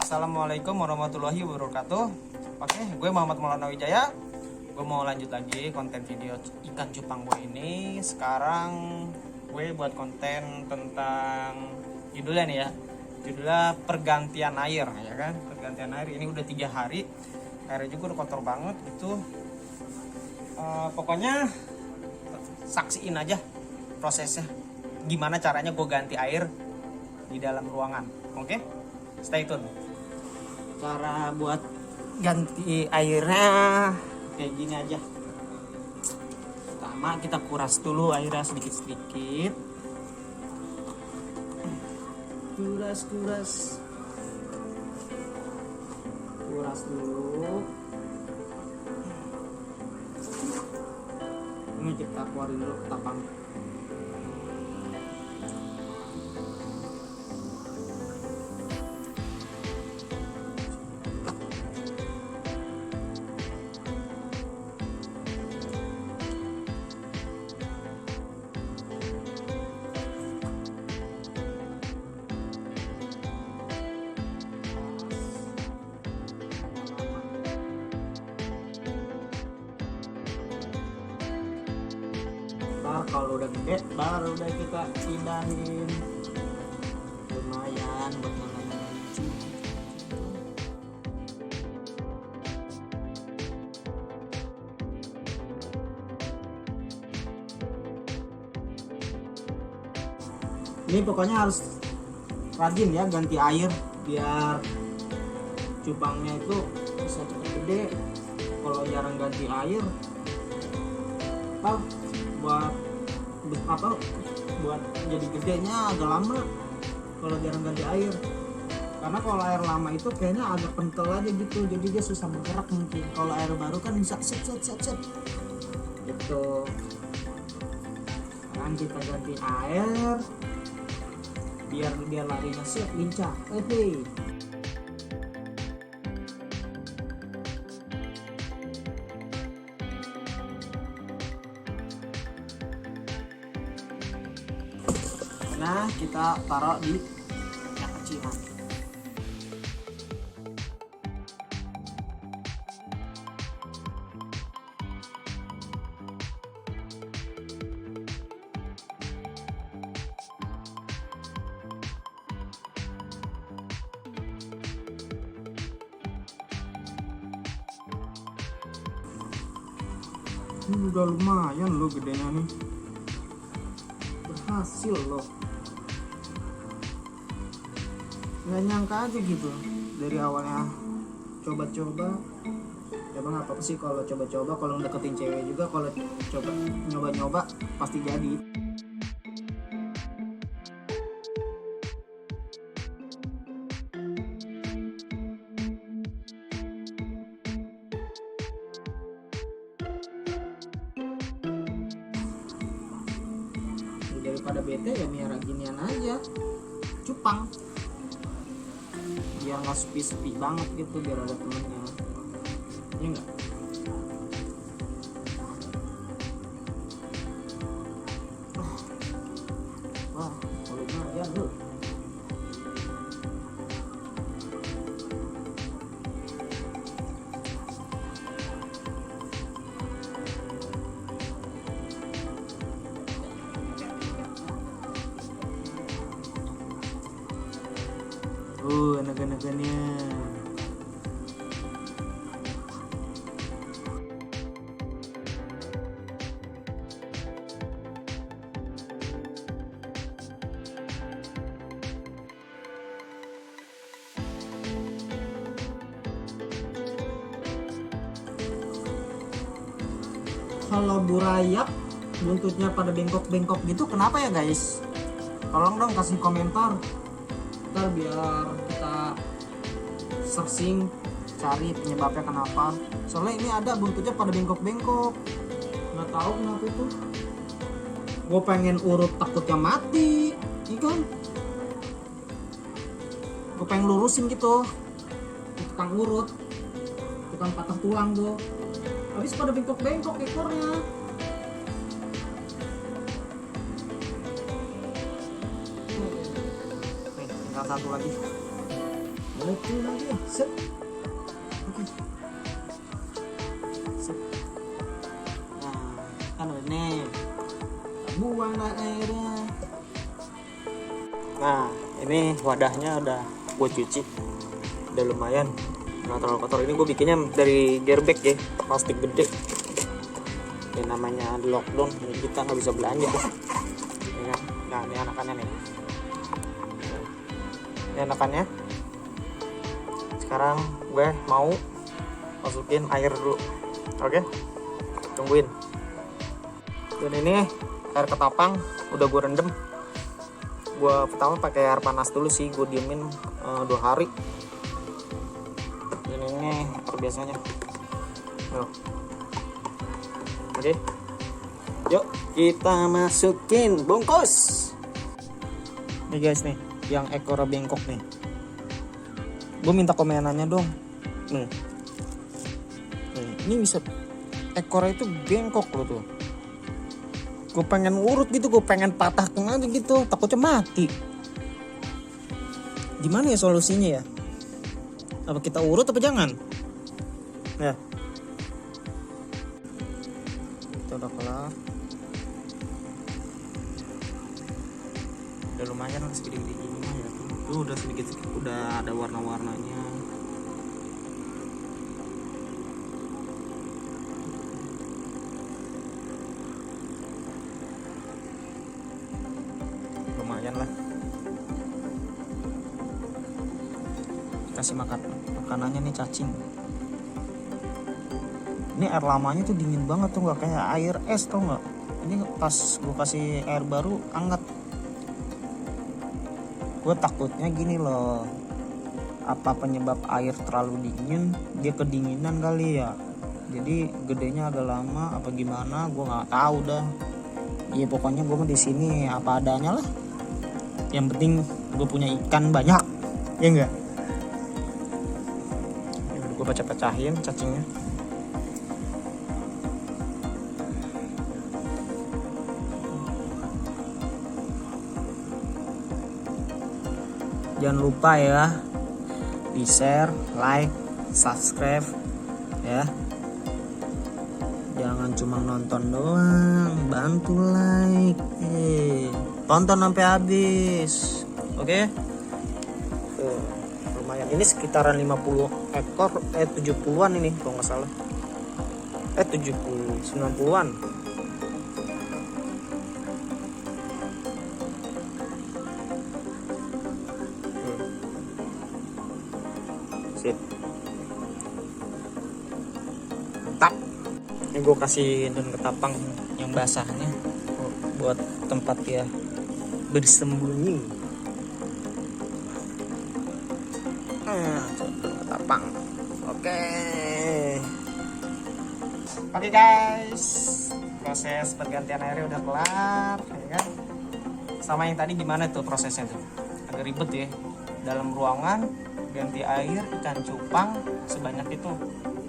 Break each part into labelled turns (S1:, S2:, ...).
S1: Assalamualaikum warahmatullahi wabarakatuh. Oke, gue Muhammad Maulana Wijaya. Gue mau lanjut lagi konten video ikan cupang gue ini. Sekarang gue buat konten tentang judulnya nih ya. Judulnya pergantian air, ya kan? Pergantian air ini udah 3 hari. Airnya juga udah kotor banget gitu. Pokoknya saksiin aja prosesnya. Gimana caranya gue ganti air di dalam ruangan. Oke? Stay tune. Cara buat ganti airnya kayak gini aja. Pertama kita kuras dulu airnya sedikit-sedikit. Kuras dulu. Ini kita keluarin dulu tapang. Kalau udah gede baru udah kita pindahin. Lumayan buat nanam cuci. Ini pokoknya harus rajin ya ganti air biar cupangnya itu bisa cepat gede. Kalau jarang ganti air buat jadi gedenya agak lama kalau jarang ganti air, karena kalau air lama itu kayaknya agak kental aja gitu, jadi dia susah bergerak. Mungkin kalau air baru kan bisa set gitu. Sekarang kita ganti air biar dia larinya set lincah. Nah, kita taruh di yang kecilan. Ini udah lumayan loh gedenya nih. Berhasil loh. Nggak nyangka aja gitu dari awalnya coba-coba ya bang, apa sih kalau coba-coba, kalau deketin cewek juga kalau coba nyoba-nyoba pasti jadi. Daripada bete ya miara ginian aja cupang, biar nggak sepi-sepi banget gitu, biar ada temennya, ya enggak? Wah, lumayan loh. Anak-anakannya. Kalau burayak buntutnya pada bengkok-bengkok gitu, kenapa ya guys? Tolong dong kasih komentar. Ntar biar kita searching cari penyebabnya kenapa. Soalnya ini ada buntutnya pada bengkok-bengkok, nggak tahu kenapa itu. Gue pengen urut takutnya mati, iya kan? Gue pengen lurusin gitu, tukang urut, tukang patah tulang tuh, habis pada bengkok-bengkok ekornya. Tinggal satu lagi. betul lagi. Set. Oke. Set. Nah, kan ini buanglah airnya. Nah, ini wadahnya udah gue cuci, udah lumayan, nggak terlalu kotor. Ini gue bikinnya dari gearbag ya, plastik gede. Ini namanya lockdown, jadi kita nggak bisa belanja. Ya, nah ini anakannya nih. Ini anakannya. Sekarang gue mau masukin air dulu, oke? Tungguin. Dan ini air ketapang udah gue rendam. Gue pertama pakai air panas dulu sih, gue diemin 2 hari. Dan ini biasanya. Oke. Yuk kita masukin bungkus. Nih guys nih, yang ekor bengkok nih. Gue minta komenannya dong. Nih, ini bisa ekornya itu bengkok loh tuh. Gue pengen urut gitu, gue pengen patahkan aja gitu, takutnya mati. Gimana ya solusinya ya? Apa kita urut apa jangan? Ya, kita udah kelar. Udah lumayan lah segede-gede gini mah ya. Tuh udah sedikit udah ada warna-warnanya. Lumayan lah. Kasih makanannya nih cacing. Ini air lamanya tuh dingin banget tuh, nggak kayak air es tau nggak? Ini pas gue kasih air baru anget. Gue takutnya gini loh, apa penyebab air terlalu dingin, dia kedinginan kali ya, jadi gedenya agak lama apa gimana, gue nggak tahu dah. Iya pokoknya gue mah di sini apa adanya lah, yang penting gue punya ikan banyak, ya enggak? Gue pecah-pecahin cacingnya. Jangan lupa ya, di share, like, subscribe ya. Jangan cuma nonton doang, bantu like. Tonton sampai habis. Oke? Lumayan. Ini sekitaran 50 ekor, 70-an ini kalau nggak salah. 90-an. Mantap. Ini gue kasih daun ketapang yang basahnya buat tempat ya bersembunyi. Daun ketapang. Oke guys, proses pergantian airnya udah kelar ya kan. Sama yang tadi gimana tuh prosesnya tuh, agak ribet ya. Dalam ruangan ganti air ikan cupang sebanyak itu,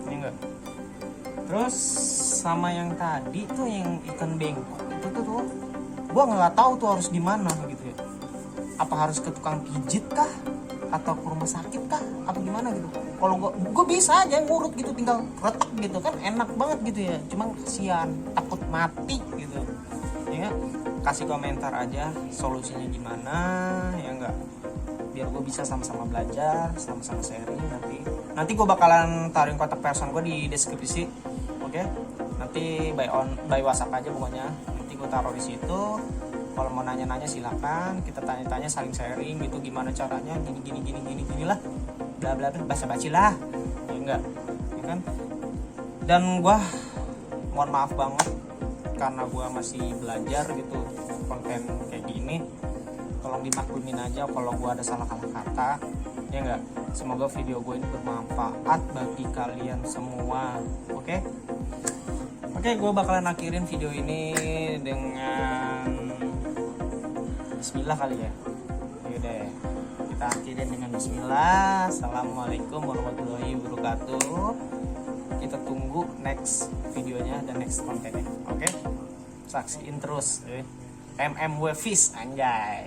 S1: ini enggak. Terus sama yang tadi tuh yang ikan bengkok itu tuh gua nggak tahu tuh harus gimana gitu ya. Apa harus ke tukang pijit kah, atau ke rumah sakit kah, apa gimana gitu. Kalau gua bisa aja ngurut gitu, tinggal retak gitu kan, enak banget gitu ya. Cuma kasihan, takut mati gitu ya. Kasih komentar aja solusinya gimana ya enggak, biar gue bisa sama-sama belajar, sama-sama sharing. Nanti gue bakalan taruhin kontak person gue di deskripsi, oke? Nanti by WhatsApp aja pokoknya, nanti gue taruh di situ. Kalau mau nanya-nanya silakan, kita tanya-tanya, saling sharing gitu, gimana caranya, gini lah, bla bla bla, basa-basi lah, ya enggak, ya kan? Dan gue mohon maaf banget karena gue masih belajar gitu konten kayak gini. Tolong dimaklumin aja kalau gue ada salah kata, ya enggak. Semoga video gue ini bermanfaat bagi kalian semua, oke? Oke, gue bakalan akhirin video ini dengan Bismillah kali ya. Yaudah, kita akhirin dengan Bismillah. Assalamualaikum warahmatullahi wabarakatuh. Kita tunggu next videonya dan next kontennya, oke? Saksiin terus, MMW Fish anjay.